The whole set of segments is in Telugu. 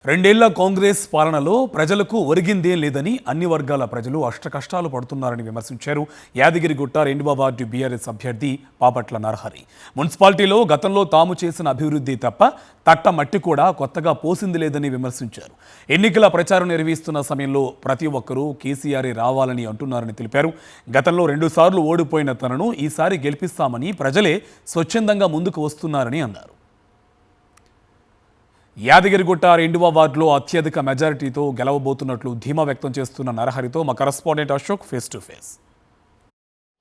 రెండేళ్ల కాంగ్రెస్ పాలనలో ప్రజలకు ఒరిగిందేం లేదని అన్ని వర్గాల ప్రజలు అష్టకష్టాలు పడుతున్నారని విమర్శించారు యాదగిరిగుట్ట 2వ వార్డు బీఆర్ఎస్ అభ్యర్థి పాపట్ల నరహరి. మున్సిపాలిటీలో గతంలో తాము చేసిన అభివృద్ధి తప్ప తట్ట మట్టి కూడా కొత్తగా పోసింది లేదని విమర్శించారు. ఎన్నికల ప్రచారం నిర్వహిస్తున్న సమయంలో ప్రతి ఒక్కరూ కేసీఆర్ రావాలని అంటున్నారని తెలిపారు. గతంలో 2 సార్లు ఓడిపోయిన తనను ఈసారి గెలిపిస్తామని ప్రజలే స్వచ్ఛందంగా ముందుకు వస్తున్నారని అన్నారు. యాదగిరిగుట్ట 2వ వార్డులో అత్యధిక మెజారిటీతో గెలవబోతున్నట్లు ధీమా వ్యక్తం చేస్తున్న నరహరితో మా correspondent Ashok face to face.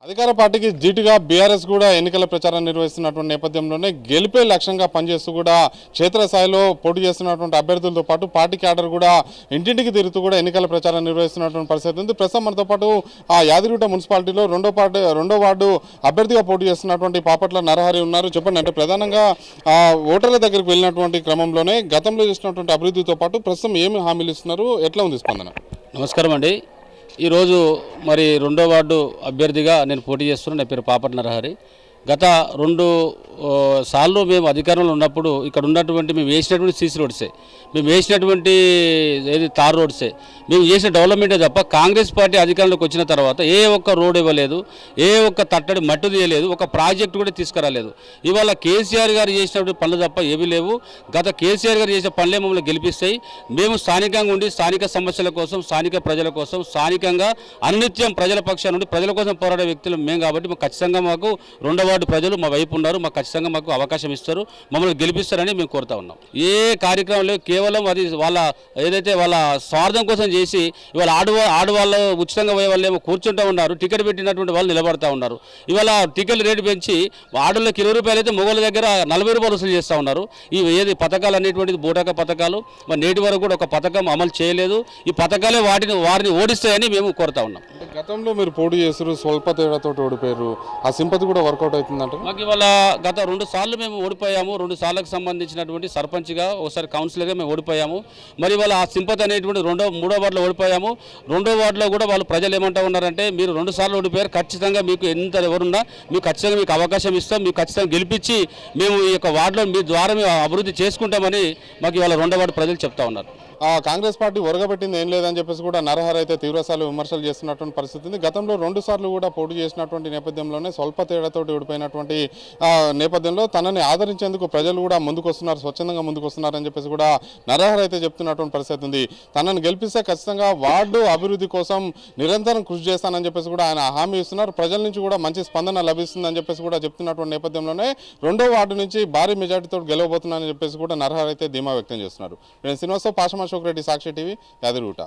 అధికార పార్టీకి జీటుగా బీఆర్ఎస్ కూడా ఎన్నికల ప్రచారం నిర్వహిస్తున్నటువంటి నేపథ్యంలోనే గెలిపే లక్ష్యంగా పనిచేస్తూ కూడా క్షేత్రస్థాయిలో పోటీ చేస్తున్నటువంటి అభ్యర్థులతో పాటు పార్టీ క్యాడర్ కూడా ఇంటింటికి తిరుగుతూ కూడా ఎన్నికల ప్రచారం నిర్వహిస్తున్నటువంటి పరిస్థితి ఉంది. ప్రస్తుతం మనతో పాటు యాదగిరిగుట్ట మున్సిపాలిటీలో రెండో వార్డు అభ్యర్థిగా పోటీ చేస్తున్నటువంటి పాపట్ల నరహరి ఉన్నారు. చెప్పండి, అంటే ప్రధానంగా ఓటర్ల దగ్గరికి వెళ్ళినటువంటి క్రమంలోనే గతంలో చేసినటువంటి అభివృద్ధితో పాటు ప్రస్తుతం ఏమి హామీలు ఇస్తున్నారు, ఎట్లా ఉంది స్పందన? నమస్కారం అండి. ఈరోజు మరి 2వ వార్డు అభ్యర్థిగా నేను పోటీ చేస్తున్నాను. నా పేరు పాపట్ల నరహరి. గత 2 సార్లు మేము అధికారంలో ఉన్నప్పుడు ఇక్కడ ఉన్నటువంటి మేము వేసినటువంటి సీసీ రోడ్సే, మేము వేసినటువంటి తార్ రోడ్సే, మేము చేసిన డెవలప్మెంటే తప్ప కాంగ్రెస్ పార్టీ అధికారంలోకి వచ్చిన తర్వాత ఏ ఒక్క రోడ్ ఇవ్వలేదు, ఏ ఒక్క తట్టడి మట్టు తీయలేదు, ఒక ప్రాజెక్టు కూడా తీసుకురాలేదు. ఇవాళ కేసీఆర్ గారు చేసినటువంటి పనులు తప్ప ఏమీ లేవు. గత కేసీఆర్ గారు చేసిన పనులే మమ్మల్ని గెలిపిస్తాయి. మేము స్థానికంగా ఉండి స్థానిక సమస్యల కోసం, స్థానిక ప్రజల కోసం, స్థానికంగా అనునిత్యం ప్రజల పక్షాన నుండి ప్రజల కోసం పోరాడే వ్యక్తులు మేము కాబట్టి ఖచ్చితంగా మాకు 2వ వార్డు ప్రజలు మా వైపు ఉన్నారు. మాకు ఖచ్చితంగా మాకు అవకాశం ఇస్తారు, మమ్మల్ని గెలిపిస్తారని మేము కోరుతా ఉన్నాం. ఏ కార్యక్రమంలో కేవలం అది వాళ్ళ ఏదైతే వాళ్ళ స్వార్థం కోసం చేసి ఇవాళ ఆడవాళ్ళు ఉచితంగా పోయే వాళ్ళు ఏమో కూర్చుంటూ ఉన్నారు, టికెట్ పెట్టినటువంటి వాళ్ళు నిలబడతా ఉన్నారు. ఇవాళ టికెట్ రేటు పెంచి ఆడోళ్ళకి 20 రూపాయలు అయితే మొగోళ్ళ దగ్గర 40 రూపాయలు వసూలు చేస్తూ ఉన్నారు. ఇవి ఏది పథకాలు అనేటువంటిది బూటక పథకాలు, మరి నేటి వరకు కూడా ఒక పథకం అమలు చేయలేదు. ఈ పథకాలే వారిని ఓడిస్తాయని మేము కోరుతా ఉన్నాం. గతంలో మీరు పోటీ చేస్తారు, స్వల్ప తేడాతో ఓడిపోయారు, ఆ సింపతి కూడా వర్కౌట్ అవుతుందంట. మాకు ఇవాళ గత 2 సార్లు మేము ఓడిపోయాము. 2 సార్లకు సంబంధించినటువంటి సర్పంచ్గా, ఒకసారి కౌన్సిలర్గా మేము ఓడిపోయాము. మరి ఇవాళ ఆ సింపతి అనేటువంటి 3వ వార్డులో ఓడిపోయాము. 2వ వార్డులో కూడా వాళ్ళు ప్రజలు ఏమంటా ఉన్నారంటే, మీరు 2 సార్లు ఓడిపోయారు, ఖచ్చితంగా మీకు ఎంత ఎవరున్నా మీకు ఖచ్చితంగా మీకు అవకాశం ఇస్తాం, మీకు ఖచ్చితంగా గెలిపించి మేము ఈ యొక్క వార్డులో మీ ద్వారా మేము అభివృద్ధి చేసుకుంటామని మాకు ఇవాళ 2వ వార్డు ప్రజలు చెప్తా ఉన్నారు. కాంగ్రెస్ పార్టీ ఒరగబెట్టింది ఏం లేదని చెప్పేసి కూడా నరహరి అయితే తీవ్రస్థాయిలో విమర్శలు చేస్తున్నటువంటి పరిస్థితి ఉంది. గతంలో 2 సార్లు కూడా పోటీ చేసినటువంటి నేపథ్యంలోనే స్వల్ప తేడాతో ఓడిపోయినటువంటి నేపథ్యంలో తనని ఆదరించేందుకు ప్రజలు కూడా ముందుకు వస్తున్నారు, స్వచ్ఛందంగా ముందుకు వస్తున్నారని చెప్పేసి కూడా నరహరి అయితే చెప్తున్నటువంటి పరిస్థితి ఉంది. తనను గెలిపిస్తే ఖచ్చితంగా వార్డు అభివృద్ధి కోసం నిరంతరం కృషి చేస్తానని చెప్పేసి కూడా ఆయన హామీ ఇస్తున్నారు. ప్రజల నుంచి కూడా మంచి స్పందన లభిస్తుందని చెప్పేసి కూడా చెప్తున్నటువంటి నేపథ్యంలోనే 2వ వార్డు నుంచి భారీ మెజార్టీతో గెలవబోతున్నానని చెప్పేసి కూడా నరహరి అయితే ధీమా వ్యక్తం చేస్తున్నారు. నేను శ్రీనివాసరావు, పాషమా అశోక్ రెడ్డి, సాక్షి టీవీ, యాదగిరిగుట్ట.